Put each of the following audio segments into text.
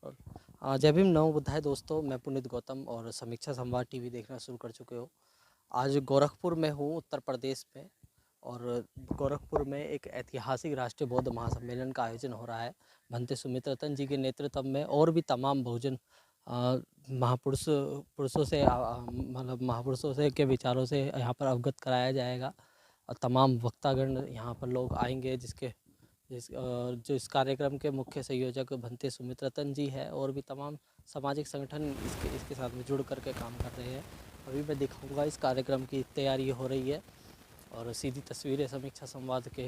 और जय भीम नमो बुद्धाय दोस्तों, मैं पुनीत गौतम और समीक्षा संवाद टीवी देखना शुरू कर चुके हो। आज गोरखपुर में हूँ, उत्तर प्रदेश में। और गोरखपुर में एक ऐतिहासिक राष्ट्रीय बौद्ध महासम्मेलन का आयोजन हो रहा है भंते सुमित जी के नेतृत्व में। और भी तमाम बहुजन पुरुषों से मतलब महापुरुषों से के विचारों से यहाँ पर अवगत कराया जाएगा। और तमाम वक्तागण यहाँ पर लोग आएंगे, जो इस कार्यक्रम के मुख्य संयोजक भंते सुमित जी है। और भी तमाम सामाजिक संगठन इसके साथ में जुड़ करके काम कर रहे हैं। अभी मैं दिखाऊंगा इस कार्यक्रम की तैयारी हो रही है और सीधी तस्वीरें समीक्षा संवाद के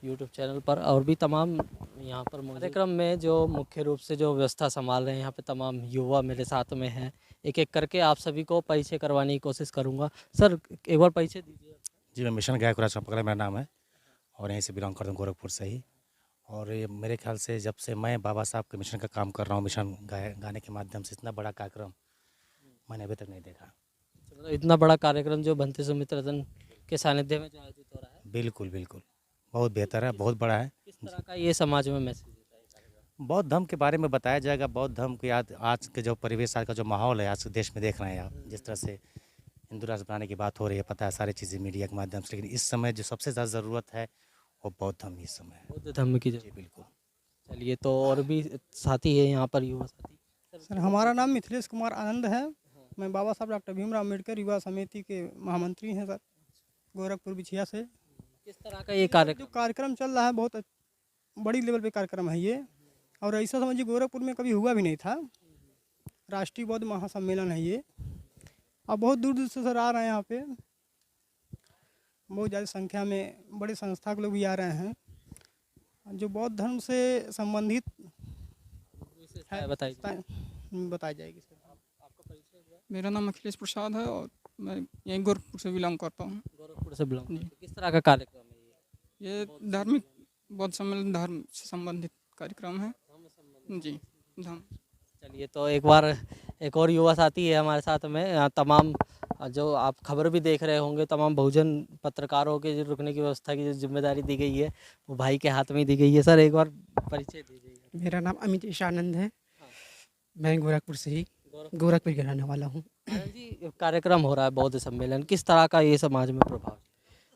यूट्यूब चैनल पर। और भी तमाम यहाँ पर कार्यक्रम में जो मुख्य रूप से जो व्यवस्था संभाल रहे हैं, यहाँ पे तमाम युवा मेरे साथ में हैं। एक एक करके आप सभी को परिचय करवाने की कोशिश करूँगा। सर, एक बार परिचय दीजिए। जी, मैं मिशन गायकराज चंपकला मेरा नाम है और यहीं से बिलोंग करता हूँ, गोरखपुर से ही। और ये मेरे ख्याल से जब से मैं बाबा साहब के मिशन का काम कर रहा हूँ, मिशन गाने के माध्यम से, इतना बड़ा कार्यक्रम मैंने अभी तक नहीं देखा। मतलब इतना बड़ा कार्यक्रम जो भंते सुमित के सानिध्य में जो आयोजित हो रहा है, बिल्कुल बिल्कुल, बहुत बेहतर है, बहुत बड़ा है। किस तरह का ये समाज में मैसेज देता है ये कार्यक्रम? बौद्ध धर्म के बारे में बताया जाएगा। बौद्ध धर्म की आज के जो परिवेश, आज का जो माहौल है, आज के देश में देख रहे हैं आप, जिस तरह से हिंदू राष्ट्र बनाने की बात हो रही है, पता है सारी चीज़ें मीडिया के माध्यम से। लेकिन इस समय जो सबसे ज़्यादा ज़रूरत है वो बौद्ध धर्म इस समय है। बौद्ध धर्म की जी बिल्कुल। चलिए, तो और भी साथी है यहाँ पर, युवा साथी। सर, हमारा नाम मिथिलेश कुमार आनंद है। मैं बाबा साहब डॉक्टर भीमराव अम्बेडकर युवा समिति के महामंत्री हैं सर, गोरखपुर बिछिया से। किस तरह का ये कार्यक्रम? जो कार्यक्रम चल रहा है बहुत बड़ी लेवल पे कार्यक्रम है ये, और ऐसा समझिए गोरखपुर में कभी हुआ भी नहीं था। राष्ट्रीय बौद्ध महासम्मेलन है ये, और बहुत दूर दूर से सर आ रहे हैं यहाँ पे। बहुत ज़्यादा संख्या में बड़ी संस्था के लोग भी आ रहे हैं जो बौद्ध धर्म से संबंधित है। बताइए। बताई जाएगी सर। मेरा नाम अखिलेश प्रसाद है और मैं यहीं गोरखपुर से बिलोंग करता हूँ। गोरखपुर से बिलोंग जी। करते हैं। किस तरह का कार्यक्रम है ये? ये धार्मिक बौद्ध सम्मेलन धर्म से संबंधित कार्यक्रम है। जी, धर्म। चलिए, तो एक बार एक और युवा साथी है हमारे साथ में। तमाम जो आप खबर भी देख रहे होंगे, तमाम बहुजन पत्रकारों के जो रुकने की व्यवस्था की जो जिम्मेदारी दी गई है, वो भाई के हाथ में ही दी गई है। सर, एक बार परिचय दीजिए। मेरा नाम अमितेश आनंद है। हाँ। मैं गोरखपुर से ही गोरखपुर के रहने वाला हूँ। आनंद जी, कार्यक्रम हो रहा है बौद्ध सम्मेलन, किस तरह का ये समाज में प्रभाव?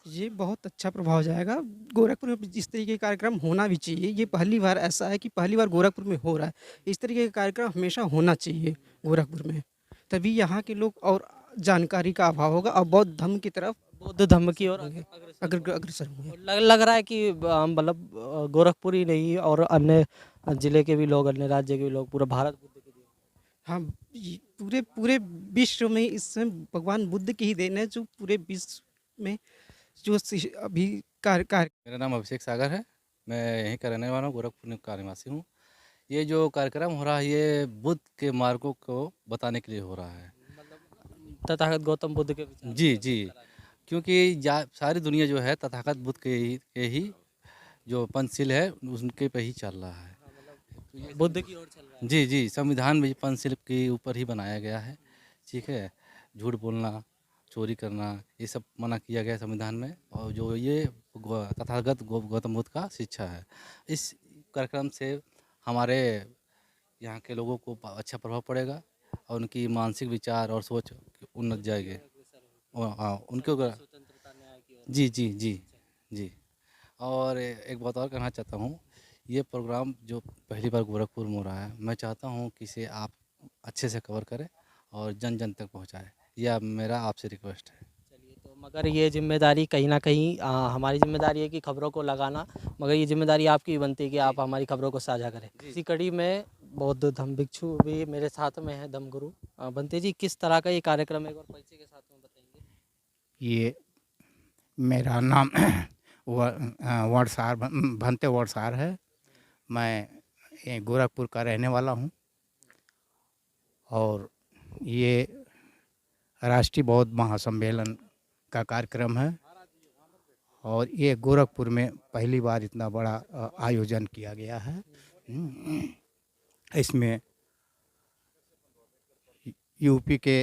ये बहुत अच्छा प्रभाव जाएगा। गोरखपुर में जिस तरीके का कार्यक्रम होना भी चाहिए, ये पहली बार ऐसा है कि पहली बार गोरखपुर में हो रहा है। इस तरीके का कार्यक्रम हमेशा होना चाहिए गोरखपुर में, तभी यहाँ के लोग और जानकारी का अभाव होगा और बौद्ध धर्म की तरफ बौद्ध धर्म की ओर अग्रसर होंगे। लग रहा है कि मतलब गोरखपुर ही नहीं और अन्य जिले के भी लोग, अन्य राज्य के भी लोग, पूरा भारत बुद्ध के लिए। हाँ, ये पूरे पूरे विश्व में इस समय भगवान बुद्ध की ही देन है, जो पूरे विश्व में जो अभी कार्य। मेरा नाम अभिषेक सागर है। मैं यहीं का रहने वाला हूँ, गोरखपुर का निवासी हूँ। ये जो कार्यक्रम हो रहा है, ये बुद्ध के मार्गों को बताने के लिए हो रहा है। तथागत गौतम बुद्ध के विचार जी जी, क्योंकि सारी दुनिया जो है तथागत बुद्ध के ही जो पंचशील है उनके पे ही चल रहा है। बुद्ध की ओर चल रहा है। जी जी, संविधान भी पंचशील के ऊपर ही बनाया गया है। ठीक है, झूठ बोलना, चोरी करना, ये सब मना किया गया है संविधान में। और जो ये तथागत गौतम बुद्ध का शिक्षा है, इस कार्यक्रम से हमारे यहाँ के लोगों को अच्छा प्रभाव पड़ेगा और उनकी मानसिक विचार और सोच उन्नत जाएगी। हाँ, उनके स्वतंत्रता न्याय की ओर। जी जी जी जी। और एक बात और कहना चाहता हूँ, ये प्रोग्राम जो पहली बार गोरखपुर में हो रहा है, मैं चाहता हूँ कि इसे आप अच्छे से कवर करें और जन जन तक पहुँचाएं। यह मेरा आपसे रिक्वेस्ट है। चलिए, तो मगर ये जिम्मेदारी कहीं ना कहीं हमारी जिम्मेदारी है कि खबरों को लगाना, मगर ये जिम्मेदारी आपकी भी बनती है कि आप हमारी खबरों को साझा करें। इसी कड़ी में बौद्ध धम्म भिक्षु भी मेरे साथ में है, धम्मगुरु बंते जी। किस तरह का ये कार्यक्रम है, एक बार परिचय के साथ में बताएंगे? ये मेरा नाम वर्षार भंते वर्षार है। मैं ये गोरखपुर का रहने वाला हूँ और ये राष्ट्रीय बौद्ध महासम्मेलन का कार्यक्रम है और ये गोरखपुर में पहली बार इतना बड़ा आयोजन किया गया है। इसमें यूपी के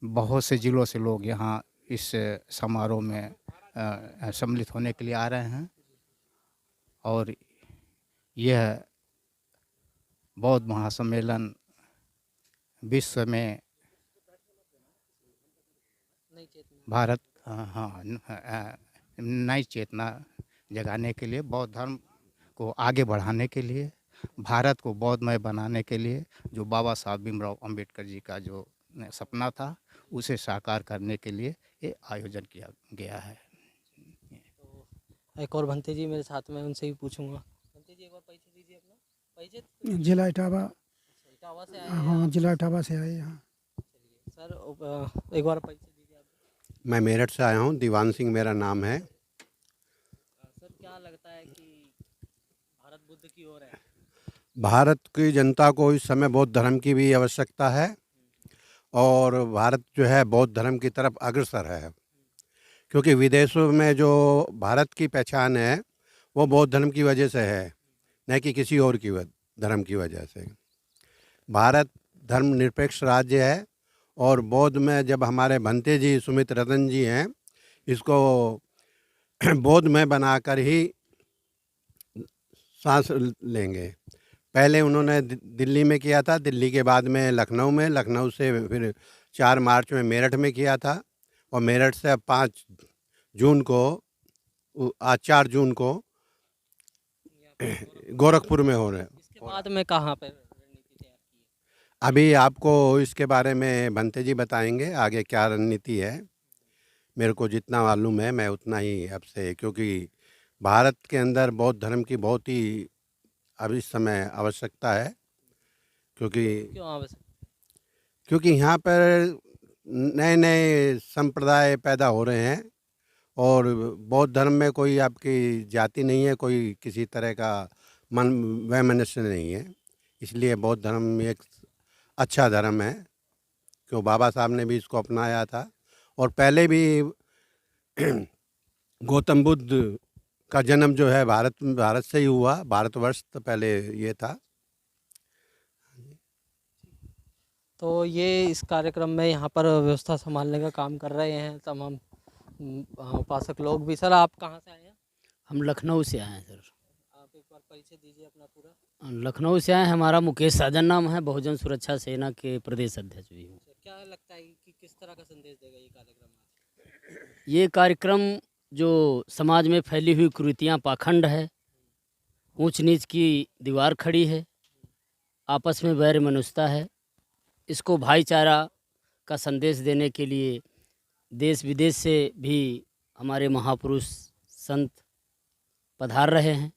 बहुत से ज़िलों से लोग यहाँ इस समारोह में सम्मिलित होने के लिए आ रहे हैं और यह बौद्ध महासम्मेलन विश्व में भारत नई चेतना जगाने के लिए, बौद्ध धर्म को आगे बढ़ाने के लिए, भारत को बौद्धमय बनाने के लिए जो बाबा साहब भीमराव अंबेडकर जी का जो सपना था उसे साकार करने के लिए ये आयोजन किया गया है। एक और भंते जी मेरे साथ में, उनसे भी पूछूंगा। भंते जी एक बार परिचय दीजिए अपना। परिचय जिला इटावा। इटावा से आए हैं हाँ, आप? जिला इटावा से आए यहाँ। सर एक बार परिचय दीजिए आप। मैं मेरठ से आया हूँ, दीवान सिंह मेरा नाम है। सर क्या लगता है कि भारत बुद्ध की ओर है? भारत की जनता को इस समय बौद्ध धर्म की भी आवश्यकता है और भारत जो है बौद्ध धर्म की तरफ अग्रसर है, क्योंकि विदेशों में जो भारत की पहचान है वो बौद्ध धर्म की वजह से है, न कि किसी और की धर्म की वजह से। भारत धर्मनिरपेक्ष राज्य है और बौद्ध में जब हमारे भंते जी सुमित रतन जी हैं, इसको बौद्ध में बनाकर ही सांस लेंगे। पहले उन्होंने दिल्ली में किया था, दिल्ली के बाद में लखनऊ में, लखनऊ से फिर 4 मार्च में मेरठ में किया था और मेरठ से अब 5 जून को, आज 4 जून को गोरखपुर में हो रहे हैं। इसके बाद में कहाँ पे रणनीति तैयार की है? अभी आपको इसके बारे में भंते जी बताएंगे आगे क्या रणनीति है। मेरे को जितना मालूम है मैं उतना ही आपसे, क्योंकि भारत के अंदर बौद्ध धर्म की बहुत ही अब इस समय आवश्यकता है, क्यों आवश्यक? क्योंकि यहाँ पर नए नए संप्रदाय पैदा हो रहे हैं और बौद्ध धर्म में कोई आपकी जाति नहीं है, कोई किसी तरह का मन वैमनस्य नहीं है। इसलिए बौद्ध धर्म एक अच्छा धर्म है, क्यों बाबा साहब ने भी इसको अपनाया था और पहले भी गौतम बुद्ध का जन्म जो है भारत से ही हुआ, भारतवर्ष तो पहले ये था। तो ये इस कार्यक्रम में यहाँ पर व्यवस्था संभालने का काम कर रहे हैं तमाम उपासक लोग भी। सर आप कहाँ से आए हैं? हम लखनऊ से आए हैं सर। आप एक बार परिचय दीजिए अपना पूरा। लखनऊ से आए हैं, हमारा मुकेश साजन नाम है, बहुजन सुरक्षा सेना के प्रदेश अध्यक्ष भी हूँ। क्या लगता है कि किस तरह का संदेश देगा ये कार्यक्रम आज? ये कार्यक्रम जो समाज में फैली हुई कुरीतियाँ, पाखंड है, ऊंच नीच की दीवार खड़ी है, आपस में वैर मनुष्यता है, इसको भाईचारा का संदेश देने के लिए देश विदेश से भी हमारे महापुरुष संत पधार रहे हैं।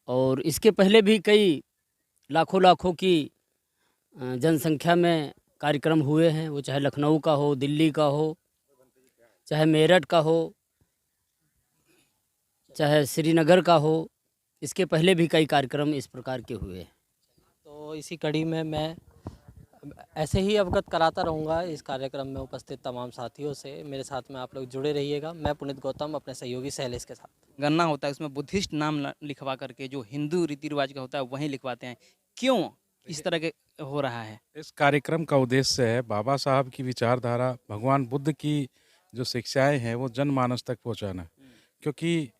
और इसके पहले भी कई लाखों की जनसंख्या में कार्यक्रम हुए हैं, वो चाहे लखनऊ का हो, दिल्ली का हो, चाहे मेरठ का हो, चाहे श्रीनगर का हो। इसके पहले भी कई कार्यक्रम इस प्रकार के हुए हैं। तो इसी कड़ी में मैं ऐसे ही अवगत कराता रहूँगा इस कार्यक्रम में उपस्थित तमाम साथियों से। मेरे साथ में आप लोग जुड़े रहिएगा। मैं पुनीत गौतम अपने सहयोगी शैलेश के साथ। गन्ना होता है उसमें बुद्धिस्ट नाम लिखवा करके जो हिंदू रीति रिवाज का होता है वहीं लिखवाते हैं। क्यों इस तरह के हो रहा है? इस कार्यक्रम का उद्देश्य है बाबा साहब की विचारधारा, भगवान बुद्ध की जो शिक्षाएं हैं वो जनमानस तक पहुंचाना, क्योंकि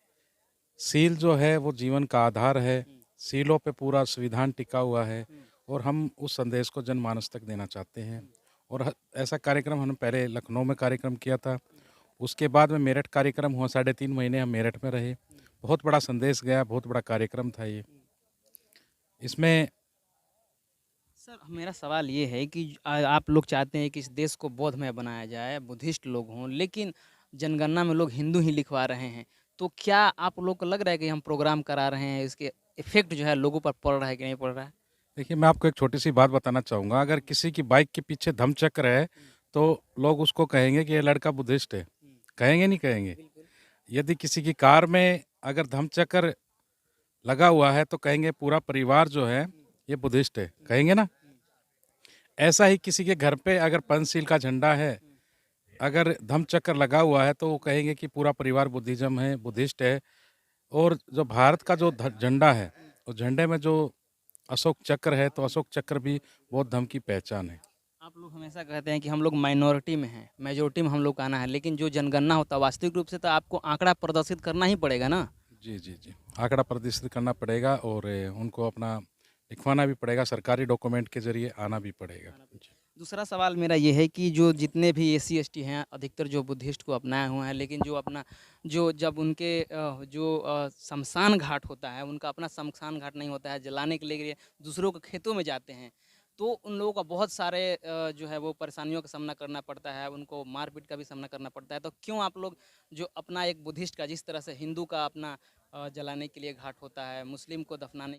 सील जो है वो जीवन का आधार है। सीलों पे पूरा संविधान टिका हुआ है और हम उस संदेश को जनमानस तक देना चाहते हैं। और ऐसा कार्यक्रम हमने पहले लखनऊ में कार्यक्रम किया था, उसके बाद में मेरठ कार्यक्रम हुआ। 3.5 महीने हम मेरठ में रहे, बहुत बड़ा संदेश गया, बहुत बड़ा कार्यक्रम था ये। इसमें सर मेरा सवाल ये है कि आप लोग चाहते हैं कि इस देश को बौद्धमय बनाया जाए, बुद्धिस्ट लोग हों, लेकिन जनगणना में लोग हिंदू ही लिखवा रहे हैं। तो क्या आप लोग को लग रहा है कि हम प्रोग्राम करा रहे हैं, इसके इफेक्ट जो है लोगों पर पड़ रहा है कि नहीं पड़ रहा है? देखिए, मैं आपको एक छोटी सी बात बताना चाहूँगा। अगर किसी की बाइक के पीछे धम्मचक्र है तो लोग उसको कहेंगे कि ये लड़का बुद्धिस्ट है, कहेंगे नहीं कहेंगे? यदि किसी की कार में अगर धम्मचक्र लगा हुआ है तो कहेंगे पूरा परिवार जो है ये बुद्धिस्ट है, कहेंगे ना? ऐसा ही किसी के घर पे अगर पंचशील का झंडा है, अगर धम्मचक्र लगा हुआ है तो वो कहेंगे कि पूरा परिवार बुद्धिज्म है, बुद्धिस्ट है। और जो भारत का जो झंडा है, उस झंडे में जो अशोक चक्र है, तो अशोक चक्र भी बौद्ध धर्म की पहचान है। आप लोग हमेशा कहते हैं कि हम लोग माइनॉरिटी में हैं, मेजोरिटी में हम लोग का आना है, लेकिन जो जनगणना होता है वास्तविक रूप से तो आपको आंकड़ा प्रदर्शित करना ही पड़ेगा ना? जी जी जी, आंकड़ा प्रदर्शित करना पड़ेगा और उनको अपना लिखवाना भी पड़ेगा, सरकारी डॉक्यूमेंट के ज़रिए आना भी पड़ेगा। दूसरा सवाल मेरा ये है कि जो जितने भी एससी एसटी हैं अधिकतर जो बुद्धिस्ट को अपनाए हुए हैं, लेकिन जो अपना जो जब उनके शमशान घाट होता है, उनका अपना शमशान घाट नहीं होता है, जलाने के लिए दूसरों के खेतों में जाते हैं, तो उन लोगों का बहुत सारे जो है वो परेशानियों का सामना करना पड़ता है, उनको मारपीट का भी सामना करना पड़ता है। तो क्यों आप लोग जो अपना एक बुद्धिस्ट का जिस तरह से हिंदू का अपना जलाने के लिए घाट होता है, मुस्लिम को दफनाने